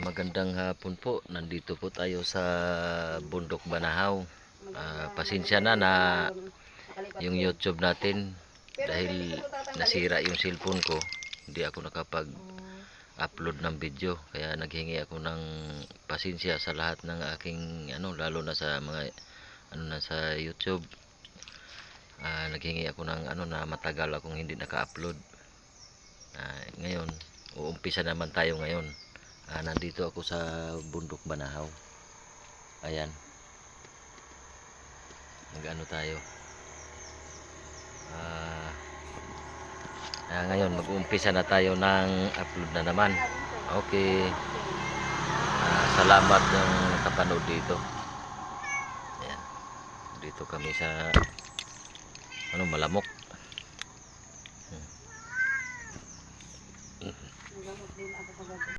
Magandang hapon po. Nandito po tayo sa Bundok Banahaw. Pasensya na yung YouTube natin dahil nasira yung cellphone ko. Hindi ako nakapag-upload ng video. Kaya naghingi ako ng pasensya sa lahat ng aking lalo na sa mga sa YouTube. Naghingi ako ng na matagal akong hindi naka-upload. Ngayon, uumpisa naman tayo ngayon. Nandito ako sa Bundok Banahaw. Ayan. Mag-ano tayo. Ngayon, mag-uumpisa na tayo ng upload na naman. Okay. Salamat yung nakapanood dito. Ayan. Dito kami sa Malamok.